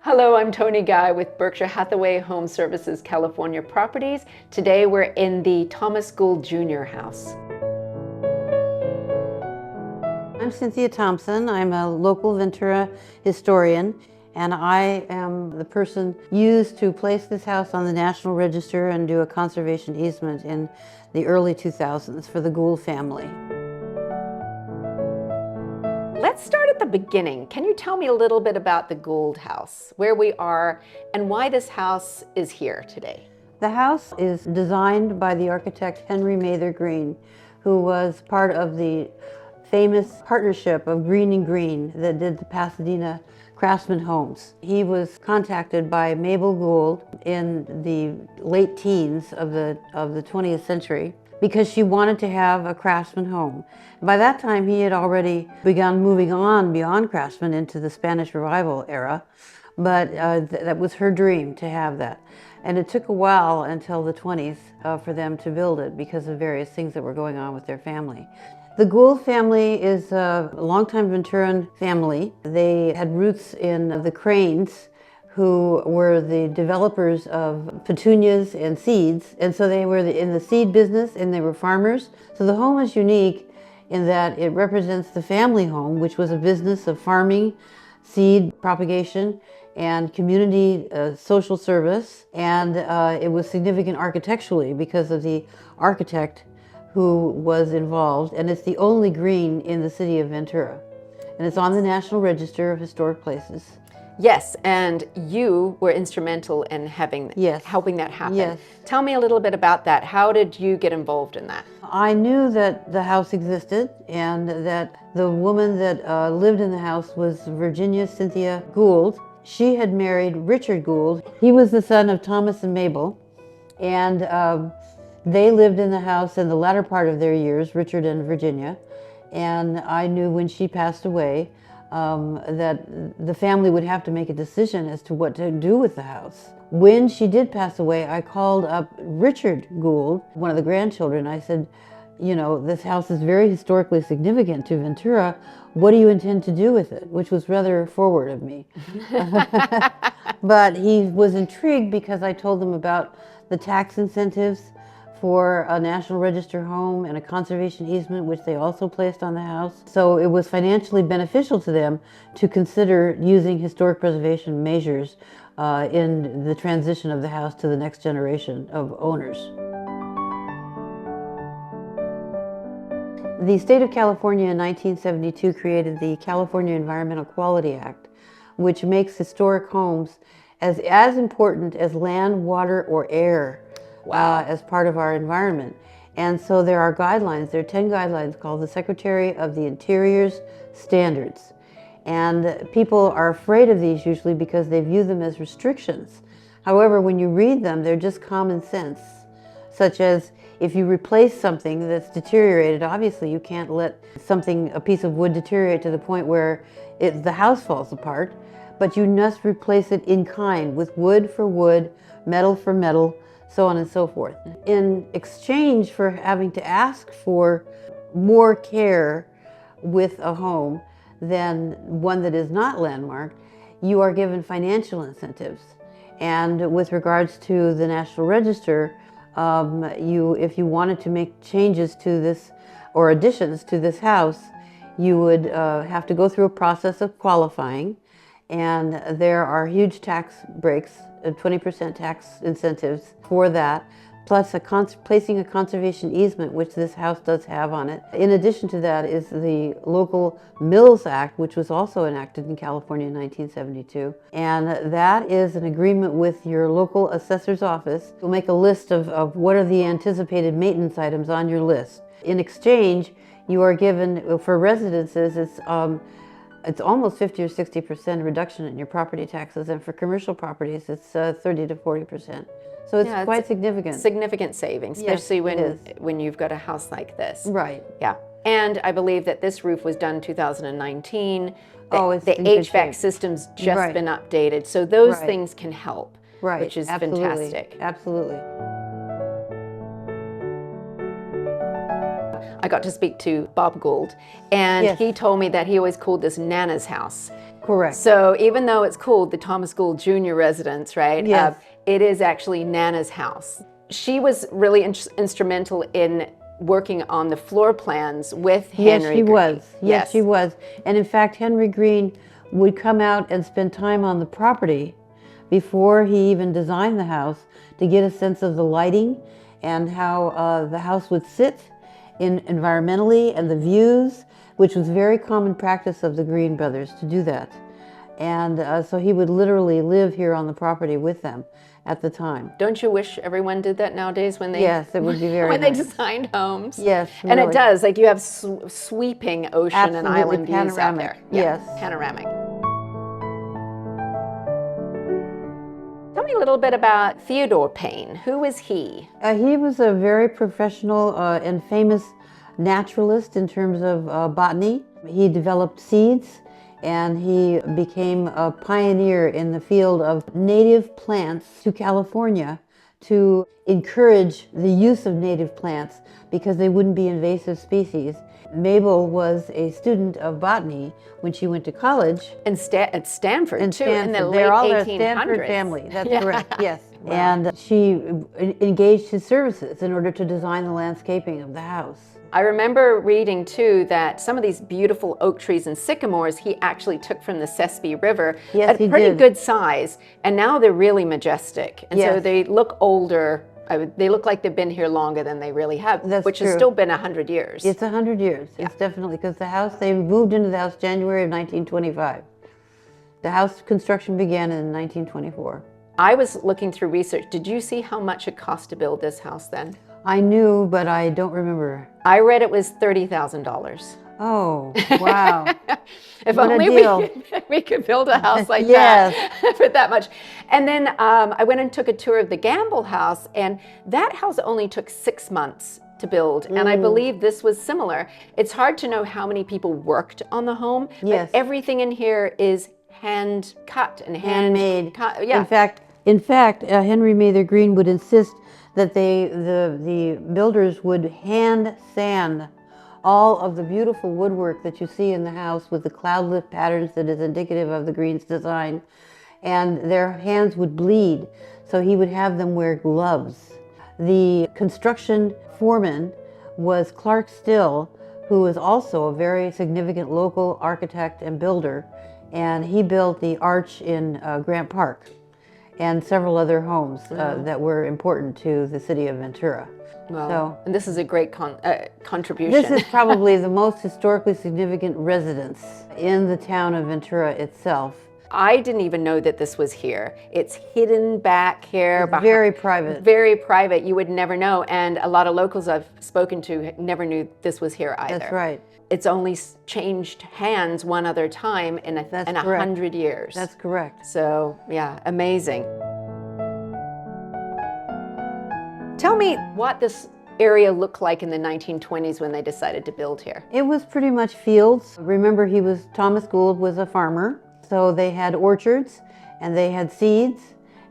Hello, I'm Tony Guy with Berkshire Hathaway Home Services California Properties. Today we're in the Thomas Gould Jr. house. I'm Cynthia Thompson. I'm a local Ventura historian, and I am the person used to place this house on the National Register and do a conservation easement in the early 2000s for the Gould family. Let's start at the beginning. Can you tell me a little bit about the Gould house, where we are, and why this house is here today? The house is designed by the architect Henry Mather Greene, who was part of the famous partnership of Greene Greene that did the Pasadena craftsman homes. He was contacted by Mabel Gould in the late teens of the 20th century because she wanted to have a craftsman home. By that time, he had already begun moving on beyond craftsman into the Spanish Revival era, but that was her dream to have that. And it took a while until the 20s for them to build it because of various things that were going on with their family. The Gould family is a longtime Venturan family. They had roots in the Cranes, who were the developers of petunias and seeds. And so they were in the seed business and they were farmers. So the home is unique in that it represents the family home, which was a business of farming, seed propagation, and community social service. And it was significant architecturally because of the architect who was involved. And it's the only green in the city of Ventura. And it's on the National Register of Historic Places. Yes, and you were instrumental in helping that happen. Yes. Tell me a little bit about that. How did you get involved in that? I knew that the house existed and that the woman that lived in the house was Virginia Cynthia Gould. She had married Richard Gould. He was the son of Thomas and Mabel, and they lived in the house in the latter part of their years, Richard and Virginia. And I knew when she passed away that the family would have to make a decision as to what to do with the house. When she did pass away, I called up Richard Gould, one of the grandchildren. I said, you know, this house is very historically significant to Ventura. What do you intend to do with it? Which was rather forward of me. But he was intrigued because I told him about the tax incentives for a National Register home and a conservation easement, which they also placed on the house. So it was financially beneficial to them to consider using historic preservation measures in the transition of the house to the next generation of owners. The state of California in 1972 created the California Environmental Quality Act, which makes historic homes as important as land, water, or air. Wow. As part of our environment. And so there are guidelines, there are 10 guidelines called the Secretary of the Interior's Standards. And people are afraid of these usually because they view them as restrictions. However, when you read them, they're just common sense, such as if you replace something that's deteriorated, obviously you can't let a piece of wood deteriorate to the point where the house falls apart, but you must replace it in kind with wood for wood, metal for metal, so on and so forth. In exchange for having to ask for more care with a home than one that is not landmarked, you are given financial incentives. And with regards to the National Register, if you wanted to make changes to this or additions to this house, you would have to go through a process of qualifying. And there are huge tax breaks, 20% tax incentives for that, plus placing a conservation easement, which this house does have on it. In addition to that is the Local Mills Act, which was also enacted in California in 1972. And that is an agreement with your local assessor's office. You'll make a list of what are the anticipated maintenance items on your list. In exchange, you are given, for residences, it's almost 50 or 60% reduction in your property taxes, and for commercial properties, it's 30 to 40%. So it's quite significant. Significant savings, especially when you've got a house like this. Right. Yeah. And I believe that this roof was done in 2019. The HVAC system's just been updated, so those things can help, which is fantastic. Absolutely. I got to speak to Bob Gould, and he told me that he always called this Nana's house. Correct. So even though it's called the Thomas Gould Jr. residence, right? Yes. It is actually Nana's house. She was really instrumental in working on the floor plans with Henry Greene. Yes, she was. And in fact, Henry Greene would come out and spend time on the property before he even designed the house to get a sense of the lighting and how the house would sit environmentally and the views, which was very common practice of the Greene brothers to do that. And so he would literally live here on the property with them at the time. Don't you wish everyone did that nowadays when they Yes, it would be very when nice. they designed homes? Yes, and really. it does. Like you have sweeping ocean and island views out panoramic. there. Yes, panoramic. Tell me a little bit about Theodore Payne. Who is he? He was a very professional and famous naturalist in terms of botany. He developed seeds, and he became a pioneer in the field of native plants to California to encourage the use of native plants because they wouldn't be invasive species. Mabel was a student of botany when she went to college. And at Stanford, too, in the late They're all 1800s. a Stanford family, that's correct, yes. Wow. And she engaged his services in order to design the landscaping of the house. I remember reading, too, that some of these beautiful oak trees and sycamores he actually took from the Sespe River Yes, at a pretty good size, and now they're really majestic. And so they look older. They look like they've been here longer than they really have, which has still been 100 years. It's 100 years. Yeah. It's definitely, because the house, they moved into the house January of 1925. The house construction began in 1924. I was looking through research. Did you see how much it cost to build this house then? I knew, but I don't remember. I read it was $30,000. Oh, wow. If what only a deal. we could build a house like Yes. that for that much. And then I went and took a tour of the Gamble house, and that house only took 6 months to build. And I believe this was similar. It's hard to know how many people worked on the home, Yes. but everything in here is hand cut and handmade. Cut, yeah. In fact, Henry Mather Greene would insist that the builders would hand sand all of the beautiful woodwork that you see in the house with the cloudlet patterns that is indicative of the Greene's design, and their hands would bleed, so he would have them wear gloves. The construction foreman was Clark Still, who was also a very significant local architect and builder, and he built the arch in Grant Park and several other homes that were important to the city of Ventura. Well, and this is a great contribution. This is probably the most historically significant residence in the town of Ventura itself. I didn't even know that this was here. It's hidden back here. It's very private. Very private. You would never know. And a lot of locals I've spoken to never knew this was here either. That's right. It's only changed hands one other time in 100 years. That's correct. So, yeah, amazing. Tell me what this area looked like in the 1920s when they decided to build here. It was pretty much fields. Remember, Thomas Gould was a farmer, so they had orchards, and they had seeds,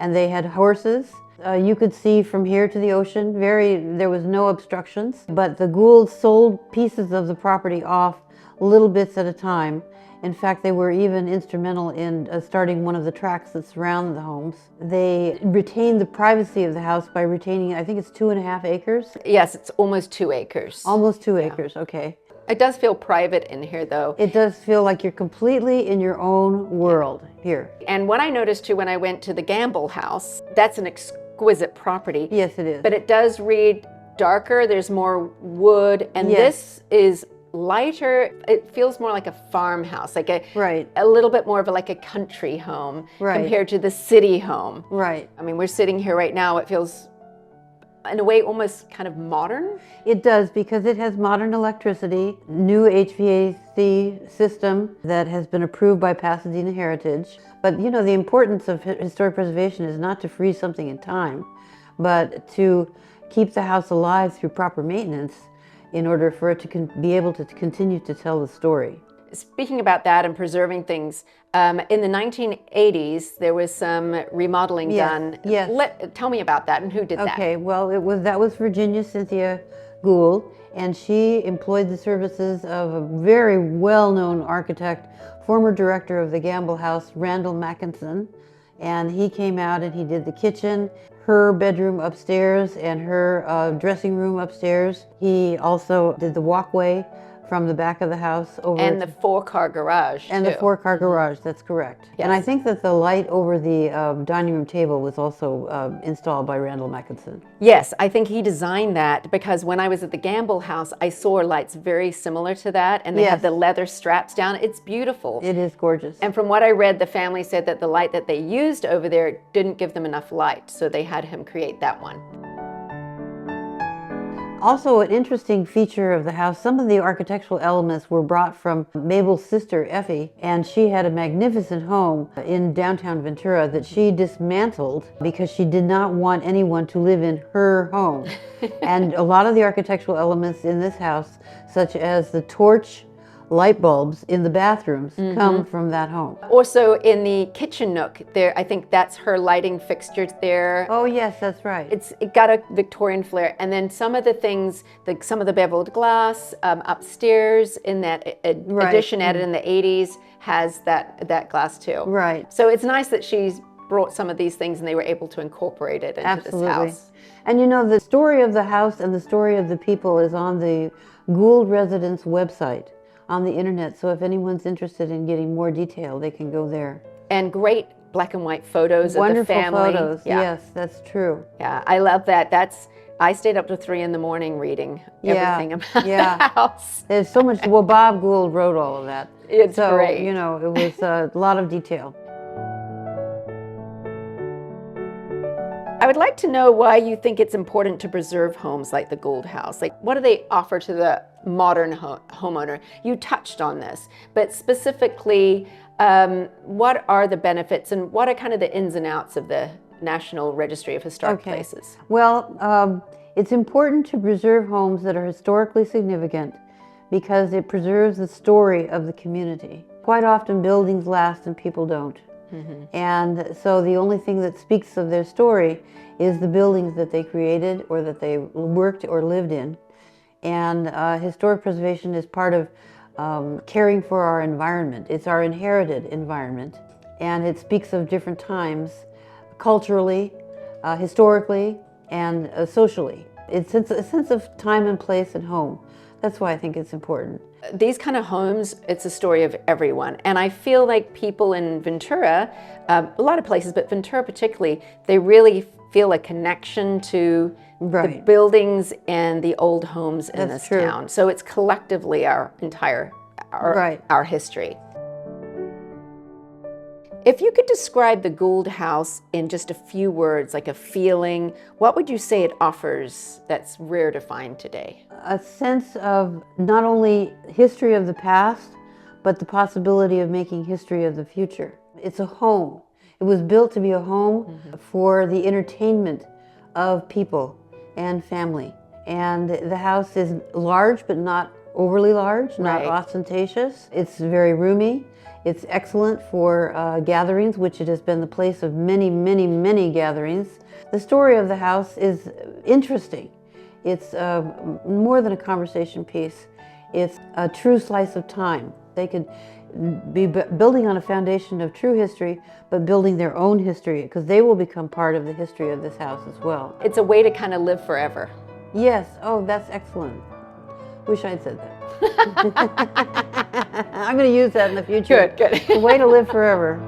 and they had horses. You could see from here to the ocean, there was no obstructions, but the Goulds sold pieces of the property off little bits at a time. In fact, they were even instrumental in starting one of the tracks that surround the homes. They retained the privacy of the house by retaining, I think it's 2.5 acres? Yes, it's almost 2 acres. Almost 2 acres, okay. It does feel private in here, though. It does feel like you're completely in your own world here. And what I noticed, too, when I went to the Gamble house, that's an exquisite property. Yes, it is. But it does read darker. There's more wood. And this is lighter. It feels more like a farmhouse, like a little bit more of like a country home compared to the city home. Right. I mean, we're sitting here right now. It feels, in a way, almost kind of modern. It does, because it has modern electricity, new HVAC system that has been approved by Pasadena Heritage. But you know, the importance of historic preservation is not to freeze something in time, but to keep the house alive through proper maintenance in order for it to be able to continue to tell the story. Speaking about that and preserving things, in the 1980s, there was some remodeling done. Yes. Tell me about that and who did that. Okay, well, that was Virginia Cynthia Gould, and she employed the services of a very well-known architect former director of the Gamble House, Randall Mackinson, and he came out and he did the kitchen, her bedroom upstairs, and her dressing room upstairs. He also did the walkway from the back of the house over. And the 4-car garage, and too. the 4-car garage, that's correct. Yes. And I think that the light over the dining room table was also installed by Randall Mackinson. Yes, I think he designed that because when I was at the Gamble House, I saw lights very similar to that, and they have the leather straps down. It's beautiful. It is gorgeous. And from what I read, the family said that the light that they used over there didn't give them enough light, so they had him create that one. Also, an interesting feature of the house, some of the architectural elements were brought from Mabel's sister, Effie, and she had a magnificent home in downtown Ventura that she dismantled because she did not want anyone to live in her home. And a lot of the architectural elements in this house, such as the torch light bulbs in the bathrooms, come from that home. Also, in the kitchen nook, there, I think that's her lighting fixtures there. Oh yes, that's right. It got a Victorian flair, and then some of the things, some of the beveled glass upstairs in that addition added in the 80s has that glass too. Right. So it's nice that she's brought some of these things and they were able to incorporate it into this house. And you know, the story of the house and the story of the people is on the Gould residence website on the internet, so if anyone's interested in getting more detail, they can go there. And great black and white photos of the family. Wonderful photos, yes, that's true. Yeah, I love that. I stayed up to 3 in the morning reading everything about the house. There's so much, well, Bob Gould wrote all of that. It's great. You know, it was a lot of detail. I would like to know why you think it's important to preserve homes like the Gould House. Like, what do they offer to the modern homeowner? You touched on this, but specifically, what are the benefits and what are kind of the ins and outs of the National Registry of Historic Places? Well, it's important to preserve homes that are historically significant because it preserves the story of the community. Quite often buildings last and people don't. And so the only thing that speaks of their story is the buildings that they created or that they worked or lived in. And historic preservation is part of caring for our environment. It's our inherited environment. And it speaks of different times, culturally, historically, and socially. It's a sense of time and place and home. That's why I think it's important. These kind of homes, it's a story of everyone. And I feel like people in Ventura, a lot of places, but Ventura particularly, they really feel a connection to the buildings and the old homes in this town. So it's collectively our entire, our history. If you could describe the Gould House in just a few words, like a feeling, what would you say it offers that's rare to find today? A sense of not only history of the past, but the possibility of making history of the future. It's a home. It was built to be a home for the entertainment of people and family. And the house is large, but not overly large, not ostentatious. It's very roomy. It's excellent for gatherings, which it has been the place of many, many, many gatherings. The story of the house is interesting. It's more than a conversation piece. It's a true slice of time. They could be building on a foundation of true history, but building their own history, because they will become part of the history of this house as well. It's a way to kind of live forever. Yes. Oh, that's excellent. Wish I'd said that. I'm going to use that in the future. Good, good. A way to live forever.